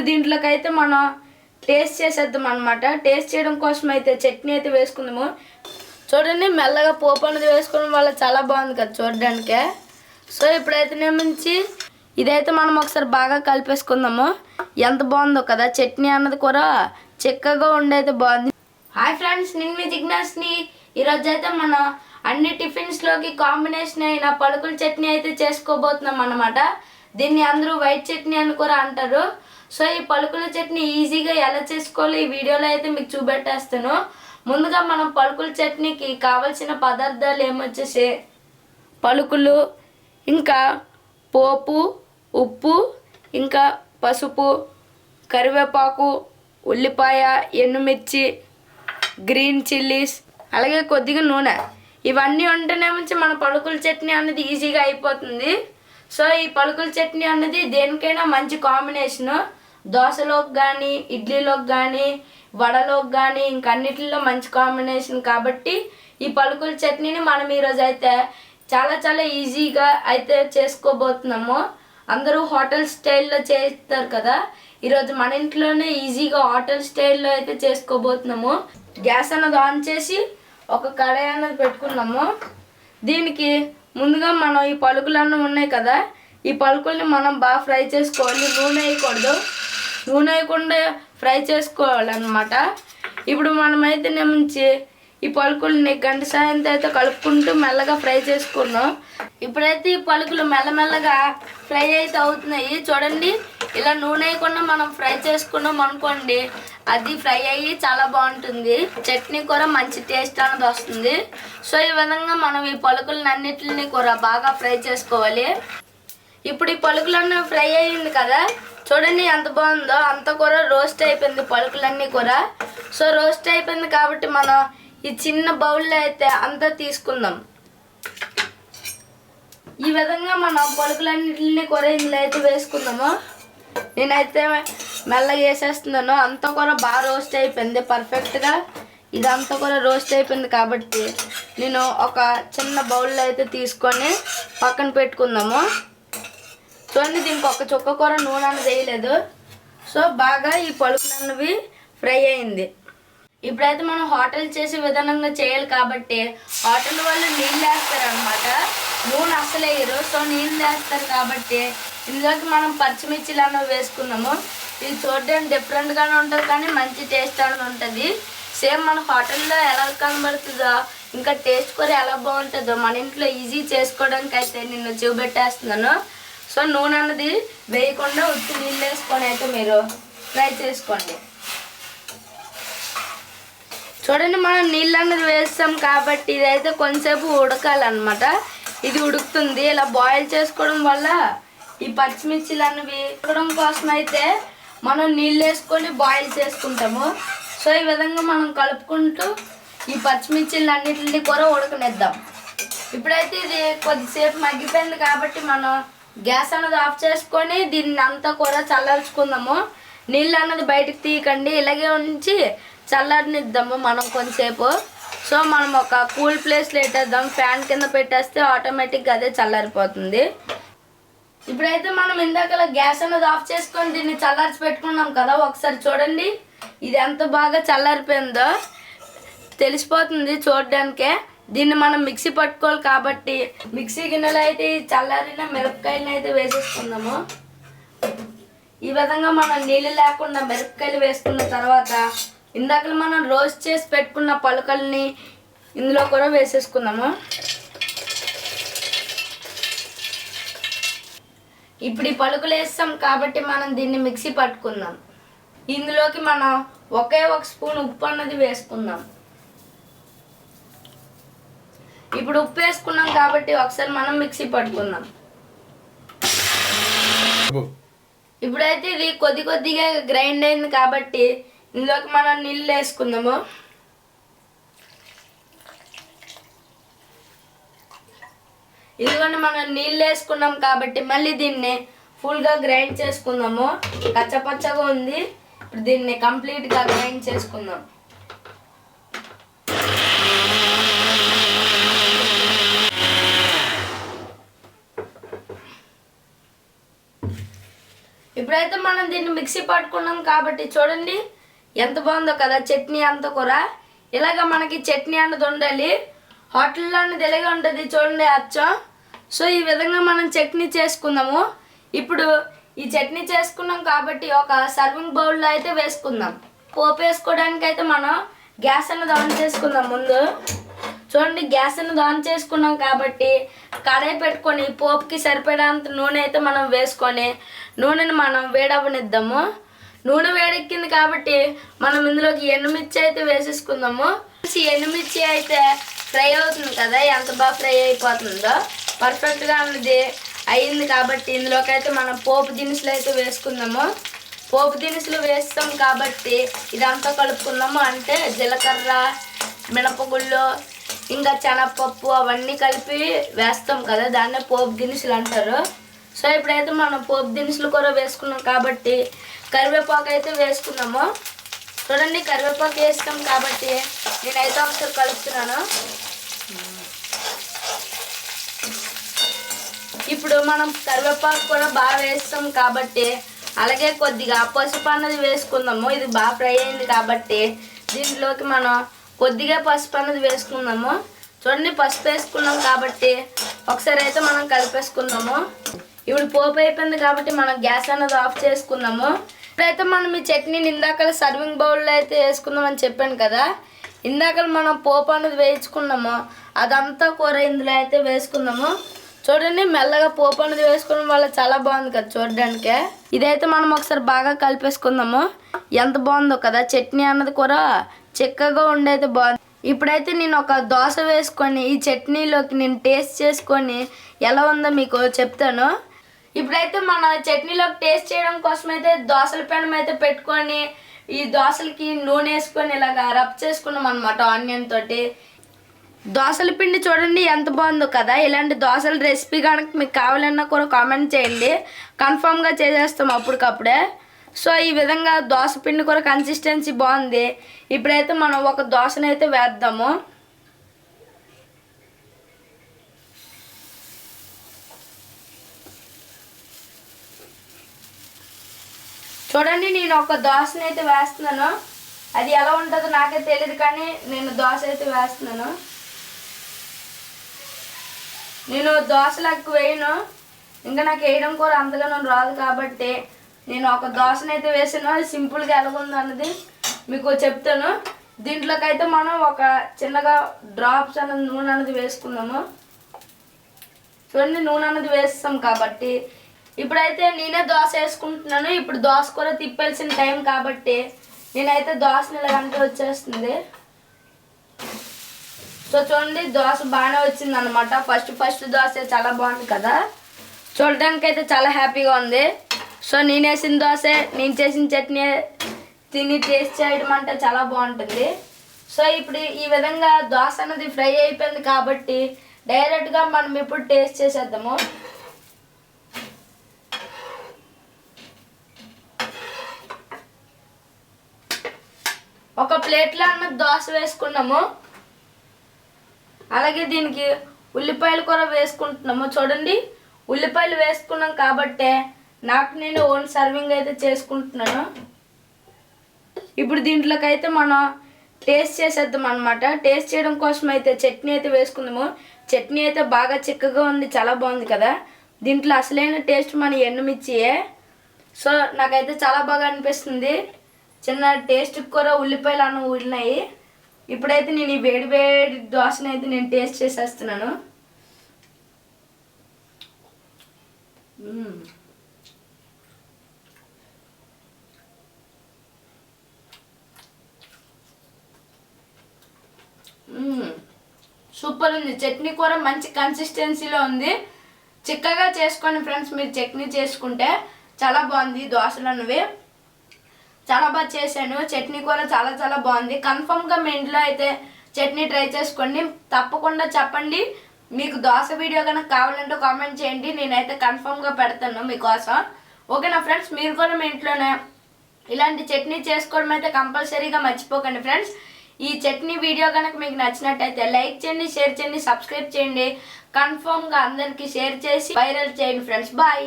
దీంట్లోకి అయితే మనం టేస్ట్ చేసేద్దాం అనమాట. టేస్ట్ చేయడం కోసం అయితే చట్నీ అయితే వేసుకుందాము. చూడండి, మెల్లగా పోపు అనేది వేసుకోవడం వల్ల చాలా బాగుంది కదా చూడడానికే. సో ఇప్పుడైతే నుంచి ఇదైతే మనం ఒకసారి బాగా కలిపేసుకుందాము. ఎంత బాగుందో కదా, చట్నీ అన్నది కూడా చిక్కగా ఉండైతే బాగుంది. హాయ్ ఫ్రెండ్స్, నేను మీ జిజ్ఞాస్ని. ఈరోజు అయితే మనం అన్ని టిఫిన్స్లోకి కాంబినేషన్ అయిన పలుకుల చట్నీ అయితే చేసుకోబోతున్నాం అన్నమాట. దీన్ని అందరూ వైట్ చట్నీ అని కూడా అంటారు. సో ఈ పలుకుల చట్నీ ఈజీగా ఎలా చేసుకోవాలి ఈ వీడియోలో అయితే మీకు చూపెట్టేస్తాను. ముందుగా మనం పలుకుల చట్నీకి కావాల్సిన పదార్థాలు ఏమొచ్చేసి పలుకులు, ఇంకా పోపు, ఉప్పు, ఇంకా పసుపు, కరివేపాకు, ఉల్లిపాయ, ఎండుమిర్చి, గ్రీన్ చిల్లీస్, అలాగే కొద్దిగా నూనె. ఇవన్నీ ఉంటేనేమించి మన పలుకుల చట్నీ అనేది ఈజీగా అయిపోతుంది. సో ఈ పలుకుల చట్నీ అనేది దేనికైనా మంచి కాంబినేషను. దోశలోకి కానీ, ఇడ్లీలోకి కానీ, వడలోకి కానీ, ఇంకన్నిటిలో మంచి కాంబినేషన్ కాబట్టి ఈ పలుకుల చట్నీని మనం ఈరోజు అయితే చాలా చాలా ఈజీగా అయితే చేసుకోబోతున్నాము. అందరూ హోటల్ స్టైల్లో చేస్తారు కదా, ఈరోజు మన ఇంట్లోనే ఈజీగా హోటల్ స్టైల్లో అయితే చేసుకోబోతున్నాము. గ్యాస్ అన్నది ఆన్ చేసి ఒక కడాయి అన్నది పెట్టుకున్నాము. దీనికి ముందుగా మనం ఈ పలుకులు అన్నవి ఉన్నాయి కదా, ఈ పలుకుల్ని మనం బాగా ఫ్రై చేసుకోవాలి. నూనె వేయకూడదు, నూనె వేయకుండా ఫ్రై చేసుకోవాలన్నమాట. ఇప్పుడు మనమైతే నుంచి ఈ పలుకుల్ని గంట సాయంతో అయితే కలుపుకుంటూ మెల్లగా ఫ్రై చేసుకున్నాం. ఇప్పుడైతే ఈ పలుకులు మెల్లమెల్లగా ఫ్రై అయితే అవుతున్నాయి. చూడండి, ఇలా నూనె వేయకుండా మనం ఫ్రై చేసుకున్నాం అనుకోండి, అది ఫ్రై అయ్యి చాలా బాగుంటుంది. చట్నీ కూడా మంచి టేస్ట్ అనేది వస్తుంది. సో ఈ విధంగా మనం ఈ పలుకులను అన్నిటిని కూడా బాగా ఫ్రై చేసుకోవాలి. ఇప్పుడు ఈ పలుకులన్నీ ఫ్రై అయ్యింది కదా, చూడండి ఎంత బాగుందో. అంతా కూడా రోస్ట్ అయిపోయింది పలుకులన్నీ కూడా. సో రోస్ట్ అయిపోయింది కాబట్టి మనం ఈ చిన్న బౌల్లో అయితే అంతా తీసుకుందాం. ఈ విధంగా మనం పలుకులన్నిటిని కూడా ఇందులో అయితే వేసుకుందాము. నేనైతే మెల్లగా వేసేస్తున్నాను. అంతా కూడా బాగా రోస్ట్ అయిపోయింది పర్ఫెక్ట్గా. ఇదంతా కూడా రోస్ట్ అయిపోయింది కాబట్టి నేను ఒక చిన్న బౌల్లో అయితే తీసుకొని పక్కన పెట్టుకుందాము. చూడండి, దీనికి ఒక చుక్క కూర నూనె అనేది వేయలేదు. సో బాగా ఈ పలుకులు అన్నవి ఫ్రై అయింది. ఇప్పుడైతే మనం హోటల్ చేసే విధానంగా చేయాలి కాబట్టి హోటల్ వాళ్ళు నీళ్ళు వేస్తారు అనమాట, నూనె అస్సలు వేయరు. సో నీళ్ళు వేస్తారు కాబట్టి ఇందులోకి మనం పచ్చిమిర్చిలు అన్నవి వేసుకున్నాము. ఇది చూడడానికి డిఫరెంట్గానే ఉంటుంది కానీ మంచి టేస్ట్ అనేది ఉంటుంది. సేమ్ మన హోటల్లో ఎలా కనబడుతుందో ఇంకా టేస్ట్ కూడా ఎలా బాగుంటుందో మన ఇంట్లో ఈజీ చేసుకోవడానికి అయితే నేను చూపెట్టేస్తున్నాను. సో నూనె అన్నది వేయకుండా ఉత్తి నీళ్ళు వేసుకొని అయితే మీరు ఫ్రై చేసుకోండి. చూడండి, మనం నీళ్ళు అన్నది వేస్తాం కాబట్టి ఇదైతే కొంచెంసేపు ఉడకాలన్నమాట. ఇది ఉడుకుతుంది. ఇలా బాయిల్ చేసుకోవడం వల్ల ఈ పచ్చిమిర్చిలు అన్నవి ఉడకడం కోసం అయితే మనం నీళ్ళు వేసుకొని బాయిల్ చేసుకుంటాము. సో ఈ విధంగా మనం కలుపుకుంటూ ఈ పచ్చిమిర్చిలు అన్నిటిని కూడా ఉడకనిద్దాం. ఇప్పుడైతే ఇది కొద్దిసేపు మగ్గిపోయింది కాబట్టి మనం గ్యాస్ అన్నది ఆఫ్ చేసుకొని దీన్ని అంతా కూడా చల్లార్చుకుందాము. నీళ్ళు అన్నది బయటకు తీయకండి, ఇలాగే ఉంచి చల్లారనిద్దాము మనం కొంతసేపు. సో మనం ఒక కూల్ ప్లేస్లో పెట్టేద్దాం, ఫ్యాన్ కింద పెట్టేస్తే ఆటోమేటిక్గా అదే చల్లారిపోతుంది. ఇప్పుడైతే మనం ఇందాక గ్యాస్ అన్నది ఆఫ్ చేసుకొని దీన్ని చల్లార్చి పెట్టుకున్నాం కదా, ఒకసారి చూడండి ఇది ఎంత బాగా చల్లారిపోయిందో తెలిసిపోతుంది చూడడానికే. దీన్ని మనం మిక్సీ పట్టుకోవాలి కాబట్టి మిక్సీ గిన్నెలో అయితే చల్లారిన మిరపకాయలను అయితే వేసేసుకుందాము. ఈ విధంగా మనం నీళ్ళు లేకుండా మిరపకాయలు వేసుకున్న తర్వాత ఇందాక మనం రోస్ట్ చేసి పెట్టుకున్న పలుకల్ని ఇందులో కూడా వేసేసుకుందాము. ఇప్పుడు ఈ పలుకులు వేస్తాం కాబట్టి మనం దీన్ని మిక్సీ పట్టుకుందాం. ఇందులోకి మనం ఒకే ఒక స్పూన్ ఉప్పు అన్నది వేసుకుందాం. ఇప్పుడు ఉప్పు వేసుకున్నాం కాబట్టి ఒకసారి మనం మిక్సీ పట్టుకుందాం. ఇప్పుడైతే ఇది కొద్దిగా గ్రైండ్ అయింది కాబట్టి ఇందులోకి మనం నీళ్ళు వేసుకుందాము. ఇదిగోండి, మనం నీళ్ళు వేసుకున్నాం కాబట్టి మళ్ళీ దీన్ని ఫుల్గా గ్రైండ్ చేసుకుందాము. కచ్చపచ్చగా ఉంది, ఇప్పుడు దీన్ని కంప్లీట్గా గ్రైండ్ చేసుకుందాం. ఇప్పుడైతే మనం దీన్ని మిక్సీ పట్టుకున్నాం కాబట్టి చూడండి ఎంత బాగుందో కదా చట్నీ అంతా కూర. ఇలాగ మనకి చట్నీ అన్నది ఉండాలి. హోటల్లో అన్నది ఇలాగే ఉంటుంది చూడండి అచ్చం. సో ఈ విధంగా మనం చట్నీ చేసుకుందాము. ఇప్పుడు ఈ చట్నీ చేసుకున్నాం కాబట్టి ఒక సర్వింగ్ బౌల్లో అయితే వేసుకుందాం. పోపు వేసుకోవడానికి అయితే మనం గ్యాస్ అన్నది ఆన్ చేసుకుందాం. ముందు చూడండి గ్యాస్ అన్నది ఆన్ చేసుకున్నాం కాబట్టి కడాయి పెట్టుకొని పోపుకి సరిపడేంత నూనె అయితే మనం వేసుకొని నూనెని మనం వేడవనిద్దాము. నూనె వేడెక్కింది కాబట్టి మనం ఇందులోకి ఎండుమిర్చి అయితే వేసేసుకుందాము. ఈ ఎండుమిర్చి అయితే ఫ్రై అవుతుంది కదా, ఎంత బాగా ఫ్రై అయిపోతుందో పర్ఫెక్ట్గా అన్నది అయ్యింది కాబట్టి ఇందులోకి అయితే మనం పోపు దినుసులు అయితే వేసుకుందాము. పోపు దినుసులు వేస్తాం కాబట్టి ఇదంతా కలుపుకుందాము. అంటే జీలకర్ర, మినపగుళ్ళు, ఇంకా శనగపప్పు అవన్నీ కలిపి వేస్తాం కదా, దాన్నే పోపు దినుసులు అంటారు. సో ఇప్పుడైతే మనం పోపు దినుసులు కూడా వేసుకున్నాం కాబట్టి కరివేపాకు అయితే వేసుకున్నాము. చూడండి కరివేపాకు వేస్తాం కాబట్టి నేనైతే ఒకసారి కలుపుతున్నాను. ఇప్పుడు మనం కరివేపాకు కూడా బాగా వేస్తాం కాబట్టి అలాగే కొద్దిగా పసుపు అన్నది వేసుకుందాము. ఇది బాగా ఫ్రై అయింది కాబట్టి దీంట్లోకి మనం కొద్దిగా పసుపు అన్నది వేసుకుందాము. చూడండి పసుపు వేసుకున్నాం కాబట్టి ఒకసారి అయితే మనం కలిపేసుకుందాము. ఇప్పుడు పోపు అయిపోయింది కాబట్టి మనం గ్యాస్ అన్నది ఆఫ్ చేసుకుందాము. ఇప్పుడైతే మనం ఈ చట్నీని ఇందాక సర్వింగ్ బౌల్లో అయితే వేసుకుందాం అని చెప్పాను కదా, ఇందాక మనం పోపు అన్నది వేయించుకున్నాము అదంతా కూర ఇందులో అయితే వేసుకుందాము. చూడండి మెల్లగా పోపు అనేది వేసుకోవడం వల్ల చాలా బాగుంది కదా చూడడానికి. ఇదైతే మనం ఒకసారి బాగా కలిపేసుకుందాము. ఎంత బాగుందో కదా చట్నీ అన్నది కూడా చిక్కగా ఉండైతే బాగుంది. ఇప్పుడైతే నేను ఒక దోశ వేసుకొని ఈ చట్నీలోకి నేను టేస్ట్ చేసుకొని ఎలా ఉందో మీకు చెప్తాను. ఇప్పుడైతే మన చట్నీలోకి టేస్ట్ చేయడం కోసం అయితే దోశల పెనం అయితే పెట్టుకొని ఈ దోశలకి నూనె వేసుకొని ఇలాగ రబ్ చేసుకున్నాం అనమాట ఆనియన్ తోటి. దోశల పిండి చూడండి ఎంత బాగుందో కదా. ఇలాంటి దోశల రెసిపీ కనుక మీకు కావాలన్నా కూడా కామెంట్ చేయండి, కన్ఫామ్గా చేసేస్తాం అప్పటికప్పుడే. సో ఈ విధంగా దోశ పిండి కూడా కన్సిస్టెన్సీ బాగుంది. ఇప్పుడైతే మనం ఒక దోశను అయితే వేద్దాము. చూడండి నేను ఒక దోశను అయితే వేస్తున్నాను. అది ఎలా ఉంటుందో నాకే తెలియదు కానీ నేను దోశ అయితే వేస్తున్నాను. నేను దోశలు ఎక్కువ వేయను, ఇంకా నాకు వేయడం కూడా అంతగానో రాదు కాబట్టి నేను ఒక దోశను అయితే వేసాను. సింపుల్గా ఎలాగుంది అన్నది మీకు చెప్తాను. దీంట్లోకి అయితే మనం ఒక చిన్నగా డ్రాప్స్ అన్నది నూనె అన్నది వేసుకుందాము. చూడండి నూనె అన్నది వేస్తాం కాబట్టి ఇప్పుడైతే నేనే దోశ వేసుకుంటున్నాను. ఇప్పుడు దోశ కూడా తిప్పాల్సిన టైం కాబట్టి నేనైతే దోశని ఇలాగంటే వచ్చేస్తుంది. సో చూడండి దోశ బాగానే వచ్చింది అనమాట. ఫస్ట్ దోశ చాలా బాగుంది కదా, చూడడానికి అయితే చాలా హ్యాపీగా ఉంది. సో నేను వేసిన దోశ నేను చేసిన చట్నీ తిని టేస్ట్ చేయడం అంటే చాలా బాగుంటుంది. సో ఇప్పుడు ఈ విధంగా దోశ అనేది ఫ్రై అయిపోయింది కాబట్టి డైరెక్ట్గా మనం ఇప్పుడు టేస్ట్ చేసేద్దాము. ఒక ప్లేట్లో అన్న దోశ వేసుకున్నాము. అలాగే దీనికి ఉల్లిపాయలు కూడా వేసుకుంటున్నాము. చూడండి ఉల్లిపాయలు వేసుకున్నాం కాబట్టి నాకు నేను ఓన్ సర్వింగ్ అయితే చేసుకుంటున్నాను. ఇప్పుడు దీంట్లోకి అయితే మనం టేస్ట్ చేసేద్దాం అనమాట. టేస్ట్ చేయడం కోసం అయితే చట్నీ అయితే వేసుకుందాము. చట్నీ అయితే బాగా చిక్కగా ఉంది, చాలా బాగుంది కదా. దీంట్లో అసలైన టేస్ట్ మన ఎండుమిర్చియే. సో నాకైతే చాలా బాగా అనిపిస్తుంది. చిన్న టేస్ట్ కూడా ఉల్లిపాయలు అన్న ఊరినాయి. ఇప్పుడైతే నేను ఈ వేడి వేడి దోశని అయితే నేను టేస్ట్ చేసేస్తున్నాను. సూపర్ ఉంది. చట్నీ కూర మంచి కన్సిస్టెన్సీలో ఉంది. చిక్కగా చేసుకోండి ఫ్రెండ్స్, మీరు చట్నీ చేసుకుంటే చాలా బాగుంది. దోశలు అన్నవి చాలా బాగా చేశాను. చట్నీ కూర చాలా చాలా బాగుంది. కన్ఫర్మ్గా మీ ఇంట్లో అయితే చట్నీ ట్రై చేసుకోండి. తప్పకుండా చెప్పండి మీకు దోశ వీడియో కనుక కావాలంటే కామెంట్ చేయండి, నేనైతే కన్ఫర్మ్గా పెడతాను మీకోసం. ఓకేనా ఫ్రెండ్స్, మీరు కూడా మీ ఇంట్లోనే ఇలాంటి చట్నీ చేసుకోవడం అయితే కంపల్సరీగా మర్చిపోకండి ఫ్రెండ్స్. ఈ చట్నీ వీడియో కనుక మీకు నచ్చినట్టయితే లైక్ చేయండి, షేర్ చేయండి, సబ్స్క్రైబ్ చేయండి. కన్ఫర్మ్గా అందరికీ షేర్ చేసి వైరల్ చేయండి ఫ్రెండ్స్. బాయ్.